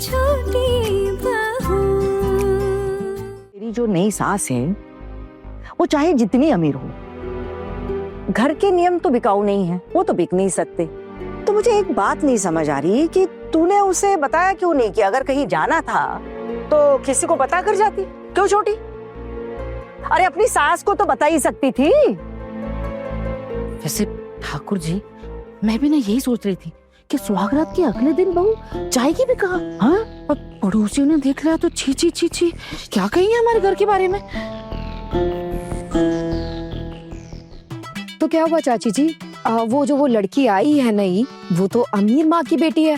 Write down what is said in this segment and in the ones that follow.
छोटी बहू। तेरी जो नई सास है वो चाहे जितनी अमीर हो, घर के नियम तो बिकाऊ नहीं है, वो तो बिक नहीं सकते। तो मुझे एक बात नहीं समझ आ रही कि तूने उसे बताया क्यों नहीं कि अगर कहीं जाना था तो किसी को बता कर जाती, क्यों छोटी? अरे अपनी सास को तो बता ही सकती थी। वैसे ठाकुर जी, मैं भी ना यही सोच रही थी कि सुहागरात के अगले दिन बहू जाएगी भी कहाँ? हाँ, और पड़ोसियों ने देख लिया तो छी छी छी छी क्या कहेंगे हमारे घर के बारे में। तो क्या हुआ चाची जी, वो लड़की आई है नई, वो तो अमीर माँ की बेटी है,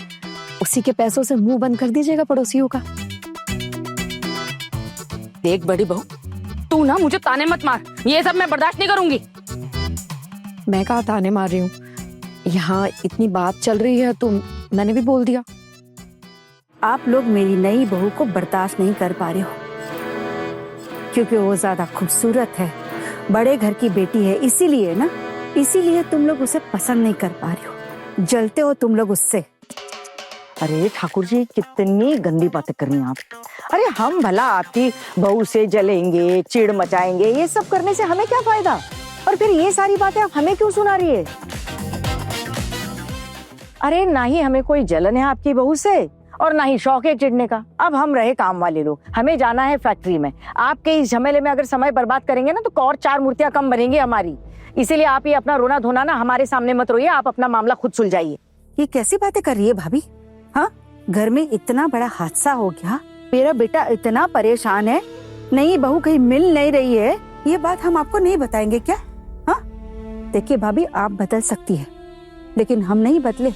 उसी के पैसों से मुंह बंद कर दीजिएगा पड़ोसियों का। देख बड़ी बहू, तू ना मुझे ताने मत मार, ये सब मैं बर्दाश्त नहीं करूंगी। मैं कहा ताने मार रही हूँ, यहाँ इतनी बात चल रही है तो मैंने भी बोल दिया। आप लोग मेरी नई बहू को बर्दाश्त नहीं कर पा रहे हो क्योंकि वो ज्यादा खूबसूरत है, बड़े घर की बेटी है, इसीलिए ना, इसीलिए तुम लोग उसे पसंद नहीं कर पा रहे हो, जलते हो तुम लोग उससे। अरे ठाकुर जी, कितनी गंदी बातें कर रही हैं आप। अरे हम भला आपकी बहू से जलेंगे, चिढ़ मचाएंगे, ये सब करने से हमें क्या फायदा? और फिर ये सारी बातें आप हमें क्यों सुना रही है? अरे ना ही हमें कोई जलन है आपकी बहू से और ना ही शौक है चिढ़ने का। अब हम रहे काम वाले लोग, हमें जाना है फैक्ट्री में। आपके इस झमेले में अगर समय बर्बाद करेंगे ना तो और 4 मूर्तियां कम बनेंगी हमारी। इसीलिए आप ये अपना रोना धोना ना हमारे सामने मत रोइए, आप अपना मामला खुद सुलझाइए। ये कैसी बातें कर रही है भाभी? हाँ, घर में इतना बड़ा हादसा हो गया, मेरा बेटा इतना परेशान है, नई बहू कहीं मिल नहीं रही है, ये बात हम आपको नहीं बताएंगे क्या? हाँ देखिए भाभी, आप बदल सकती है लेकिन हम नहीं बदले।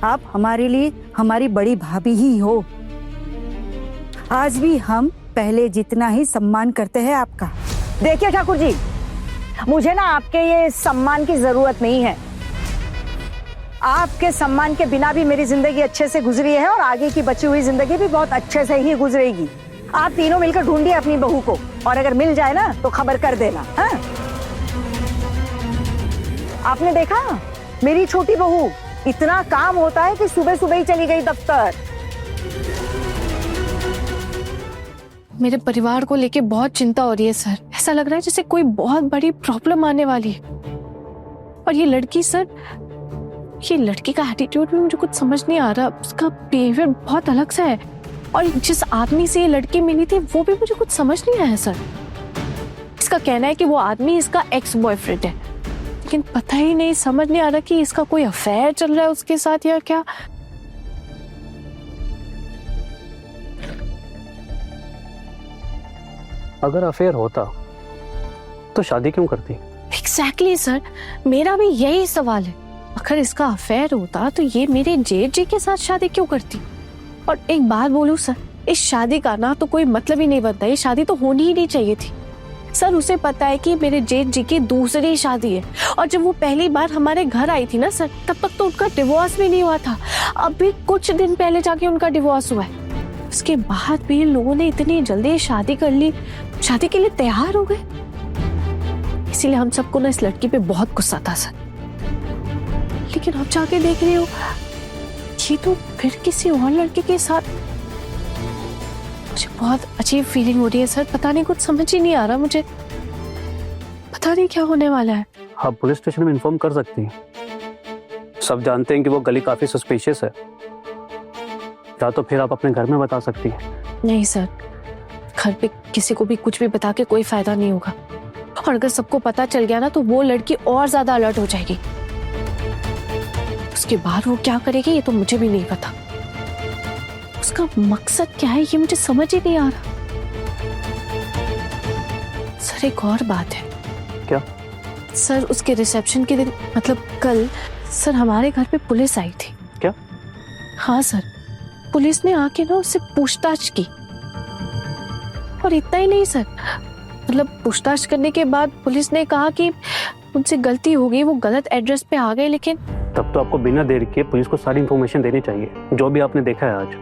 आप हमारे लिए हमारी बड़ी भाभी ही हो। आज भी हम पहले जितना ही सम्मान करते हैं आपका। देखिए ठाकुर जी, मुझे ना आपके ये सम्मान की जरूरत नहीं है। आपके सम्मान के बिना भी मेरी जिंदगी अच्छे से गुजरी है और आगे की बची हुई जिंदगी भी बहुत अच्छे से ही गुजरेगी। आप तीनों मिलकर ढूंढिए अपनी बहू को और अगर मिल जाए ना तो खबर कर देना। हाँ? आपने देखा मेरी छोटी बहू, इतना काम होता है कि सुबह सुबह ही चली गई दफ्तर। मेरे परिवार को लेके बहुत चिंता हो रही है सर, ऐसा लग रहा है जैसे कोई बहुत बड़ी प्रॉब्लम आने वाली है। और ये लड़की सर, ये लड़की का एटीट्यूड भी मुझे कुछ समझ नहीं आ रहा, उसका बिहेवियर बहुत अलग सा है। और जिस आदमी से ये लड़की मिली थी वो भी मुझे कुछ समझ नहीं आया सर। इसका कहना है कि वो आदमी इसका एक्स बॉयफ्रेंड है, लेकिन पता ही नहीं, समझ नहीं आ रहा कि इसका कोई अफेयर चल रहा है उसके साथ या क्या। अगर अफेयर होता तो शादी क्यों करती? एग्जैक्टली सर, मेरा भी यही सवाल है। अगर इसका अफेयर होता तो ये मेरे जेठ जी के साथ शादी क्यों करती? और एक बात बोलूं सर, इस शादी का ना तो कोई मतलब ही नहीं बनता, ये शादी तो होनी ही नहीं चाहिए थी। सर उसे पता है कि मेरे जेठ जी की दूसरी शादी है, और जब वो पहली बार हमारे घर आई थी ना सर, तब तक तो उनका डिवोर्स भी नहीं हुआ था। अभी कुछ दिन पहले जाके उनका डिवोर्स हुआ है। उसके बाद भी लोगों ने इतनी जल्दी शादी कर ली, शादी के लिए तैयार हो गए। इसीलिए हम सबको ना इस लड़की पे बहुत गुस्सा था सर। लेकिन अब जाके देख रही हो, ये तो फिर किसी और लड़के के साथ। मुझे बहुत अजीब फीलिंग हो रही है सर, पता नहीं, कुछ समझ ही नहीं आ रहा मुझे, पता नहीं क्या होने वाला है। आप पुलिस स्टेशन में इन्फॉर्म कर सकती हैं। सब जानते हैं कि वो गली काफी सस्पिशियस है, या तो फिर आप अपने घर में बता सकती हैं। नहीं सर, घर पे किसी को भी कुछ भी बता के कोई फायदा नहीं होगा, और अगर सबको पता चल गया ना तो वो लड़की और ज्यादा अलर्ट हो जाएगी। उसके बाद वो क्या करेगी ये तो मुझे भी नहीं पता। उसका मकसद क्या है ये मुझे समझ ही नहीं आ रहा। सर एक और बात है। क्या? सर उसके रिसेप्शन के दिन, मतलब कल, सर हमारे घर पे पुलिस आई थी। क्या? हाँ सर, पुलिस ने आके ना उससे पूछताछ की। और इतना ही नहीं सर, मतलब पूछताछ करने के बाद पुलिस ने कहा कि उनसे गलती हो गई, वो गलत एड्रेस पे आ गए। लेकिन तब तो आपको बिना देर के पुलिस को सारी इंफॉर्मेशन देनी चाहिए, जो भी आपने देखा है आज।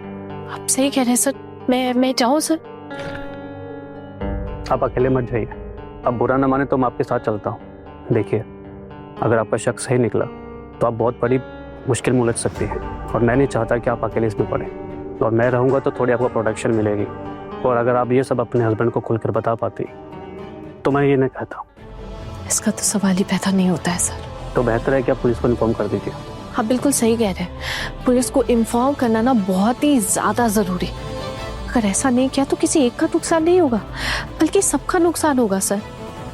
आप सही कह रहे हैं सर, मैं चाहूँ सर? आप अकेले मत जाइए, अब बुरा ना माने तो मैं आपके साथ चलता हूँ। देखिए, अगर आपका शक सही निकला तो आप बहुत बड़ी मुश्किल में उलझ सकती है और मैं नहीं चाहता कि आप अकेले इसमें पड़े। और मैं रहूँगा तो थोड़ी आपको प्रोटेक्शन मिलेगी, और अगर आप ये सब अपने हस्बैंड को खुलकर बता पाती तो मैं ये नहीं कहता। इसका तो सवाल ही पैदा नहीं होता है सर। तो बेहतर है कि आप पुलिस को इन्फॉर्म कर दीजिए। आप बिल्कुल सही कह रहे हैं, पुलिस को इन्फॉर्म करना ना बहुत ही ज्यादा जरूरी। अगर ऐसा नहीं किया तो किसी एक का नुकसान नहीं होगा बल्कि सबका नुकसान होगा सर।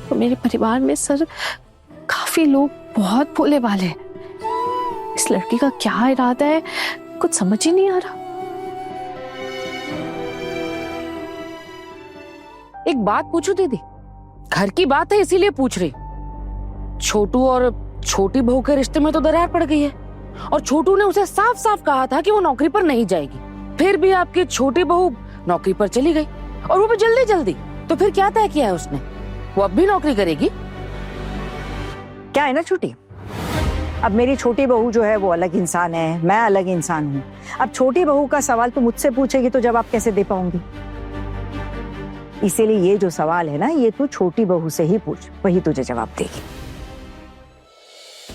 तो मेरे परिवार में सर काफी लोग बहुत भोले भाले हैं। इस लड़की का क्या इरादा है कुछ समझ ही नहीं आ रहा। एक बात पूछू दीदी, घर की बात है इसीलिए पूछ रही। छोटू और छोटी बहू के रिश्ते में तो दरार पड़ गई है और छोटू ने उसे साफ साफ कहा था कि वो नौकरी पर नहीं जाएगी। फिर भी आपकी छोटी बहू नौकरी पर चली गई और वो भी जल्दी जल्दी। तो फिर क्या तय किया है उसने? वो अब भी नौकरी करेगी? क्या है ना छोटी, अब मेरी छोटी बहू जो है वो अलग इंसान है, मैं अलग इंसान हूँ। अब छोटी बहू का सवाल तो मुझसे पूछेगी तो जवाब कैसे दे पाऊंगी? इसीलिए ये जो सवाल है ना, ये तू छोटी बहू से ही पूछ, वही तुझे जवाब देगी।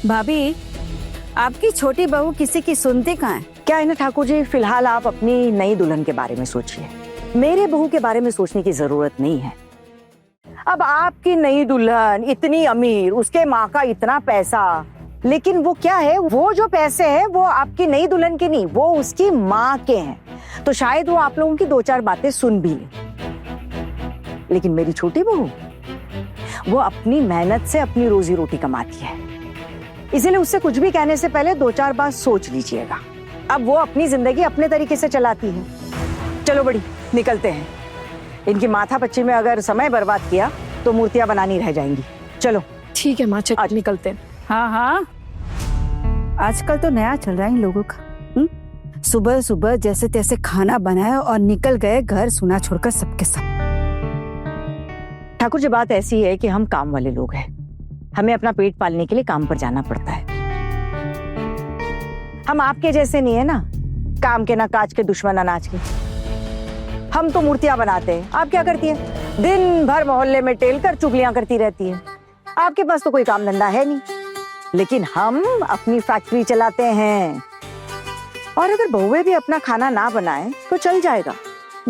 भाभी, आपकी छोटी बहू किसी की सुनती कहाँ है? क्या है ना ठाकुर जी, फिलहाल आप अपनी नई दुल्हन के बारे में सोचिए, मेरे बहू के बारे में सोचने की जरूरत नहीं है। अब आपकी नई दुल्हन इतनी अमीर, उसके माँ का इतना पैसा, लेकिन वो क्या है, वो जो पैसे हैं वो आपकी नई दुल्हन के नहीं, वो उसकी माँ के हैं। तो शायद वो आप लोगों की दो चार बातें सुन भी ले, लेकिन मेरी छोटी बहू वो अपनी मेहनत से अपनी रोजी रोटी कमाती है, इसीलिए उससे कुछ भी कहने से पहले दो चार बार सोच लीजिएगा। अब वो अपनी जिंदगी अपने तरीके से चलाती है। चलो बड़ी, निकलते हैं। इनकी माथापच्ची में अगर समय बर्बाद किया तो मूर्तियां बनानी रह जाएंगी। चलो ठीक है माँ, आज निकलते हैं। हाँ हाँ, आजकल तो नया चल रहा है इन लोगों का। सुबह सुबह जैसे तैसे खाना बनाया और निकल गए घर सुना छोड़कर सबके सब। ठाकुर जी, बात ऐसी है कि हम काम वाले लोग हैं, हमें अपना पेट पालने के लिए काम पर जाना पड़ता है। हम आपके जैसे नहीं है ना, काम के ना काज के, दुश्मन अनाज के। हम तो मूर्तियां बनाते हैं, आप क्या करती हैं? दिन भर मोहल्ले में टेल कर चुगलियां करती रहती है। आपके पास तो कोई काम धंधा है नहीं, लेकिन हम अपनी फैक्ट्री चलाते हैं। और अगर बहुएं भी अपना खाना ना बनाए तो चल जाएगा,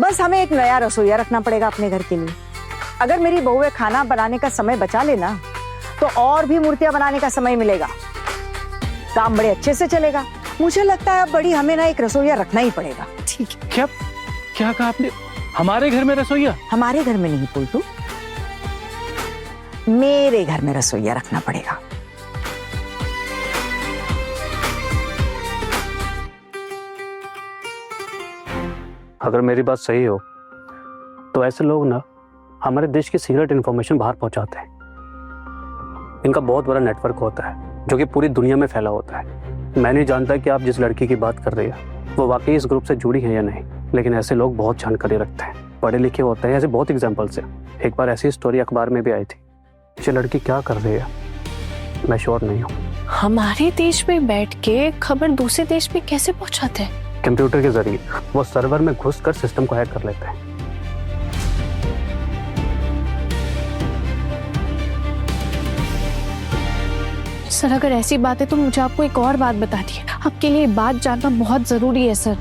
बस हमें एक नया रसोइया रखना पड़ेगा अपने घर के लिए। अगर मेरी बहुएं खाना बनाने का समय बचा लेना तो और भी मूर्तियां बनाने का समय मिलेगा, काम बड़े अच्छे से चलेगा। मुझे लगता है अब बड़ी हमें ना एक रसोइया रखना ही पड़ेगा। ठीक है। क्या कहा आपने? हमारे घर में रसोइया? हमारे घर में नहीं बोलतू, मेरे घर में रसोइया रखना पड़ेगा। अगर मेरी बात सही हो तो ऐसे लोग ना हमारे देश की सीक्रेट इन्फॉर्मेशन बाहर पहुंचाते हैं। इनका बहुत बड़ा नेटवर्क होता है जो कि पूरी दुनिया में फैला होता है। मैं नहीं जानता कि आप जिस लड़की की बात कर रही हैं वो वाकई इस ग्रुप से जुड़ी है या नहीं, लेकिन ऐसे लोग बहुत जानकारी रखते हैं, पढ़े लिखे होते हैं। ऐसे बहुत एग्जाम्पल्स हैं। एक बार ऐसी स्टोरी अखबार में भी आई थी। ये लड़की क्या कर रही है मैं श्योर नहीं हूँ। हमारे देश में बैठ के खबर दूसरे देश में कैसे पहुंचाते हैं? कंप्यूटर के जरिए वो सर्वर में घुसकर सिस्टम को हैक कर लेते हैं। सर अगर ऐसी बात है तो मुझे आपको एक और बात बतानी है। आपके लिए बात जानना बहुत जरूरी है सर।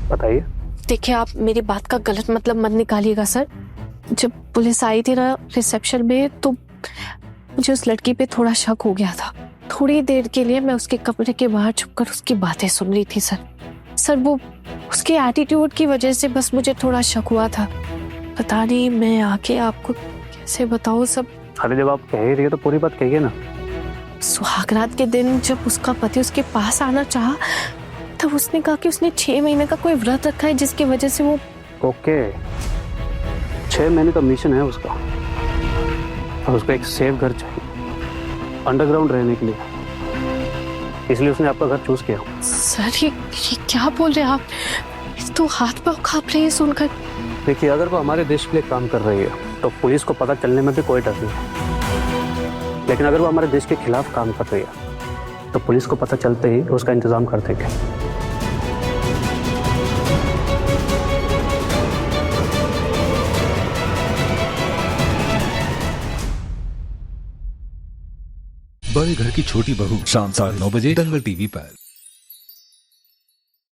बताइए। देखिए, आप मेरी बात का गलत मतलब मत निकालिएगा सर। जब पुलिस आई थी ना रिसेप्शन में तो मुझे उस लड़की पे थोड़ा शक हो गया था। थोड़ी देर के लिए मैं उसके कमरे के बाहर छुपकर उसकी बातें सुन रही थी सर वो उसके एटीट्यूड की वजह से बस मुझे थोड़ा शक हुआ था। पता नहीं मैं आके आपको कैसे बताऊं सब। अरे जब आप कह ही रही है तो पूरी बात कहिए ना। सुहागरात के दिन जब उसका पति उसके पास आना चाहा तब उसने कहा कि उसने 6 महीने का कोई व्रत रखा है जिसकी वजह से वो। ओके, 6 महीने का मिशन है उसका और उसको एक सेफ घर चाहिए अंडरग्राउंड रहने के लिए, इसलिए उसने आपका घर चूज किया। सर ये क्या बोल रहे हैं आप? तो हाथ पाँव कांप रहे हैं सुनकर। देखिए, अगर वो हमारे देश के लिए काम कर रही है तो पुलिस को पता चलने में भी कोई डर नहीं, लेकिन अगर वो हमारे देश के खिलाफ काम कर रही है तो पुलिस को पता चलते ही उसका इंतजाम कर देंगे। बड़े घर की छोटी बहू शाम 9:30 दंगल टीवी पर।